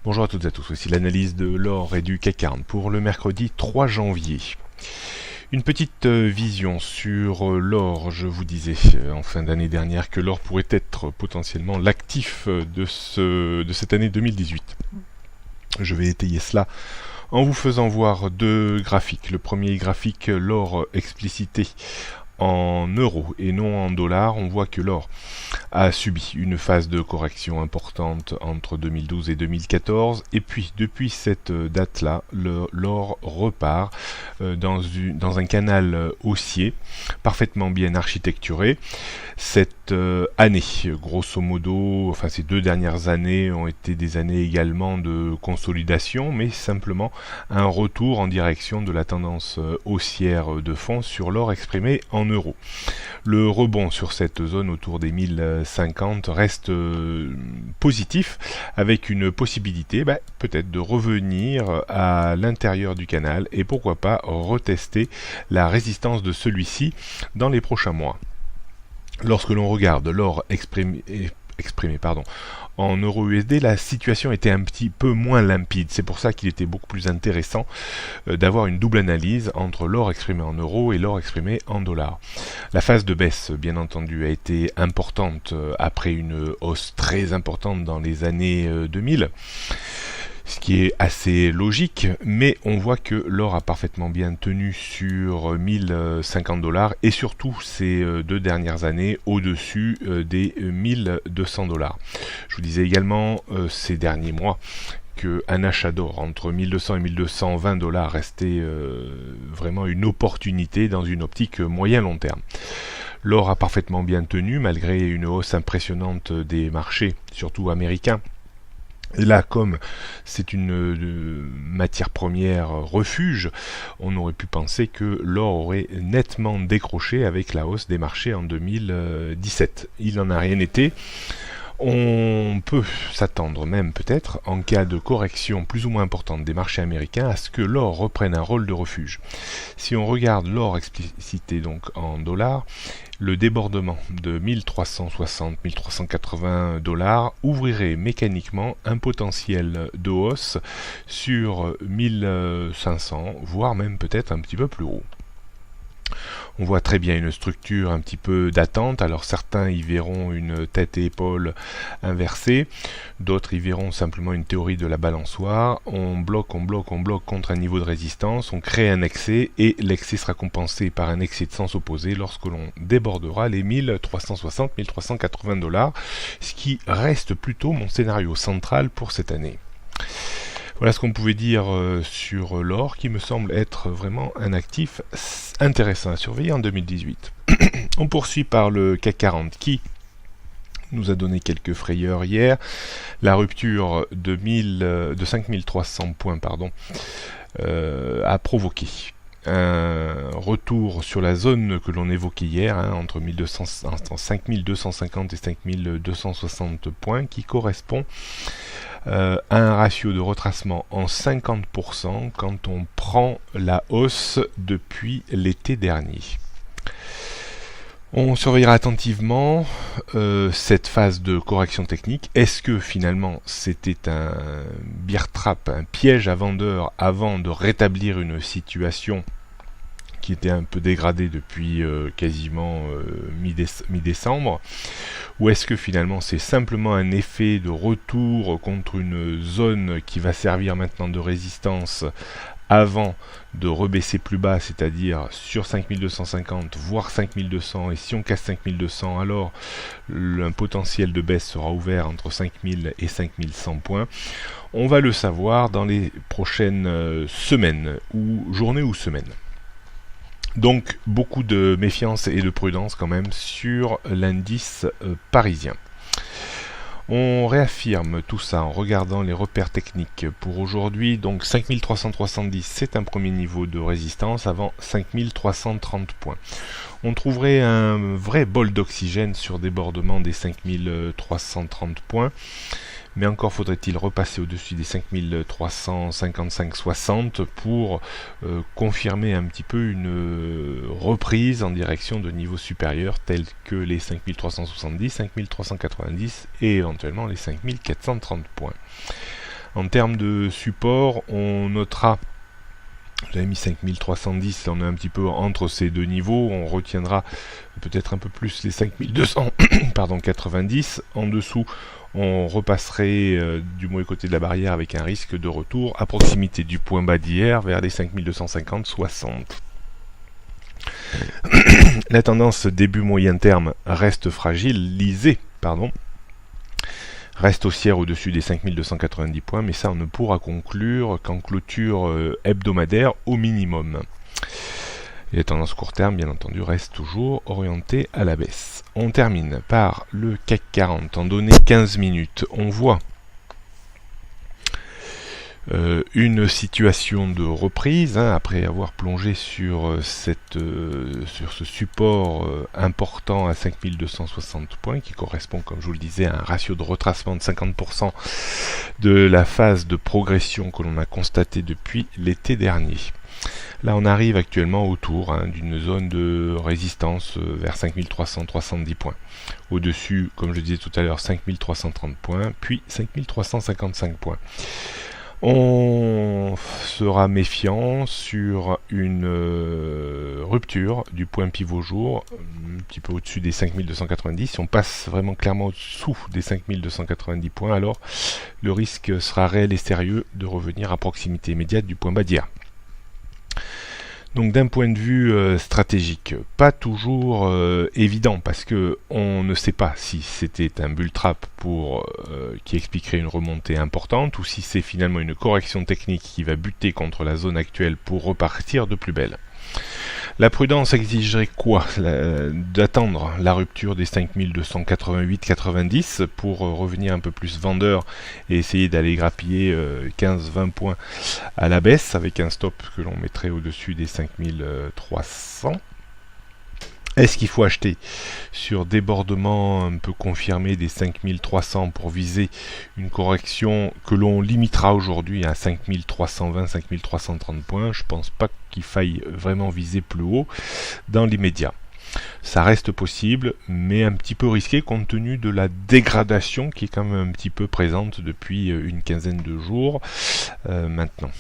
Bonjour à toutes et à tous, voici l'analyse de l'or et du CAC 40 pour le mercredi 3 janvier. Une petite vision sur l'or, je vous disais en fin d'année dernière que l'or pourrait être potentiellement l'actif de cette année 2018. Je vais étayer cela en vous faisant voir deux graphiques. Le premier graphique, l'or explicité en euros et non en dollars. On voit que l'or a subi une phase de correction importante entre 2012 et 2014 et puis depuis cette date-là, l'or repart dans un canal haussier parfaitement bien architecturé. Cette année, grosso modo, enfin ces 2 dernières années ont été des années également de consolidation, mais simplement un retour en direction de la tendance haussière de fond sur l'or exprimé en euros. Le rebond sur cette zone autour des 1050 reste positif, avec une possibilité peut-être de revenir à l'intérieur du canal et pourquoi pas retester la résistance de celui-ci dans les prochains mois. Lorsque l'on regarde l'or exprimé en euro USD, la situation était un petit peu moins limpide. C'est pour ça qu'il était beaucoup plus intéressant d'avoir une double analyse entre l'or exprimé en euros et l'or exprimé en dollars. La phase de baisse, bien entendu, a été importante après une hausse très importante dans les années 2000. Ce qui est assez logique, mais on voit que l'or a parfaitement bien tenu sur 1050 $, et surtout ces 2 dernières années au-dessus des 1200 $. Je vous disais également ces derniers mois qu'un achat d'or entre 1200 et 1220 $ restait vraiment une opportunité dans une optique moyen-long terme. L'or a parfaitement bien tenu malgré une hausse impressionnante des marchés, surtout américains. Et là, comme c'est une matière première refuge, on aurait pu penser que l'or aurait nettement décroché avec la hausse des marchés en 2017. Il n'en a rien été. On peut s'attendre même peut-être, en cas de correction plus ou moins importante des marchés américains, à ce que l'or reprenne un rôle de refuge. Si on regarde l'or explicité donc en dollars, le débordement de 1360-1380 $ ouvrirait mécaniquement un potentiel de hausse sur 1500, voire même peut-être un petit peu plus haut. On voit très bien une structure un petit peu d'attente. Alors certains y verront une tête et épaules inversée, d'autres y verront simplement une théorie de la balançoire. On bloque contre un niveau de résistance, on crée un excès et l'excès sera compensé par un excès de sens opposé lorsque l'on débordera les 1360-1380 $, ce qui reste plutôt mon scénario central pour cette année. Voilà ce qu'on pouvait dire sur l'or, qui me semble être vraiment un actif intéressant à surveiller en 2018. On poursuit par le CAC 40 qui nous a donné quelques frayeurs hier. La rupture de 5300 points a provoqué un retour sur la zone que l'on évoquait hier, entre 5250 et 5260 points, qui correspond à un ratio de retracement en 50% quand on prend la hausse depuis l'été dernier. On surveillera attentivement cette phase de correction technique. Est-ce que finalement c'était un bear trap, un piège à vendeurs avant de rétablir une situation qui était un peu dégradée depuis quasiment mi-décembre, ou est-ce que finalement c'est simplement un effet de retour contre une zone qui va servir maintenant de résistance avant de rebaisser plus bas, c'est-à-dire sur 5250 voire 5200, et si on casse 5200, alors un potentiel de baisse sera ouvert entre 5000 et 5100 points. On va le savoir dans les prochaines semaines, ou journées ou semaines. Donc beaucoup de méfiance et de prudence quand même sur l'indice parisien. On réaffirme tout ça en regardant les repères techniques pour aujourd'hui. Donc 5370, c'est un premier niveau de résistance avant 5330 points. On trouverait un vrai bol d'oxygène sur débordement des 5330 points. Mais encore faudrait-il repasser au-dessus des 5355-60 pour confirmer un petit peu une reprise en direction de niveaux supérieurs tels que les 5370, 5390 et éventuellement les 5430 points. En termes de support, on notera, j'avais mis 5310, là on est un petit peu entre ces deux niveaux, on retiendra peut-être un peu plus les 5200, pardon, 90. En dessous, on repasserait du mauvais côté de la barrière avec un risque de retour à proximité du point bas d'hier vers les 5250, 60. La tendance début moyen terme reste fragilisée, reste haussière au-dessus des 5290 points, mais ça on ne pourra conclure qu'en clôture hebdomadaire au minimum. Et la tendance court terme, bien entendu, reste toujours orientée à la baisse. On termine par le CAC 40 en données 15 minutes. On voit une situation de reprise, après avoir plongé sur ce support important à 5260 points, qui correspond, comme je vous le disais, à un ratio de retracement de 50% de la phase de progression que l'on a constatée depuis l'été dernier. Là, on arrive actuellement autour d'une zone de résistance vers 5370 points. Au-dessus, comme je disais tout à l'heure, 5330 points, puis 5355 points. On sera méfiant sur une rupture du point pivot jour, un petit peu au-dessus des 5290. Si on passe vraiment clairement au-dessous des 5290 points, alors le risque sera réel et sérieux de revenir à proximité immédiate du point bas d'hier. Donc d'un point de vue stratégique, pas toujours évident, parce que on ne sait pas si c'était un bull trap qui expliquerait une remontée importante, ou si c'est finalement une correction technique qui va buter contre la zone actuelle pour repartir de plus belle. La prudence exigerait quoi? D'attendre la rupture des 5288-90 pour revenir un peu plus vendeur et essayer d'aller grappiller 15-20 points à la baisse avec un stop que l'on mettrait au-dessus des 5300. Est-ce qu'il faut acheter sur débordement un peu confirmé des 5300 pour viser une correction que l'on limitera aujourd'hui à 5320-5330 points? Je pense pas qu'il faille vraiment viser plus haut dans l'immédiat. Ça reste possible, mais un petit peu risqué compte tenu de la dégradation qui est quand même un petit peu présente depuis une quinzaine de jours maintenant.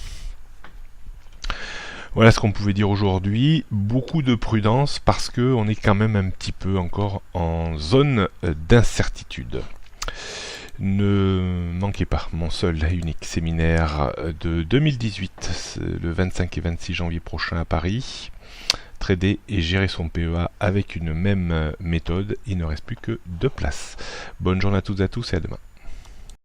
Voilà ce qu'on pouvait dire aujourd'hui. Beaucoup de prudence parce qu'on est quand même un petit peu encore en zone d'incertitude. Ne manquez pas mon seul et unique séminaire de 2018, le 25 et 26 janvier prochain à Paris. Trader et gérer son PEA avec une même méthode. Il ne reste plus que 2 places. Bonne journée à toutes et à tous et à demain.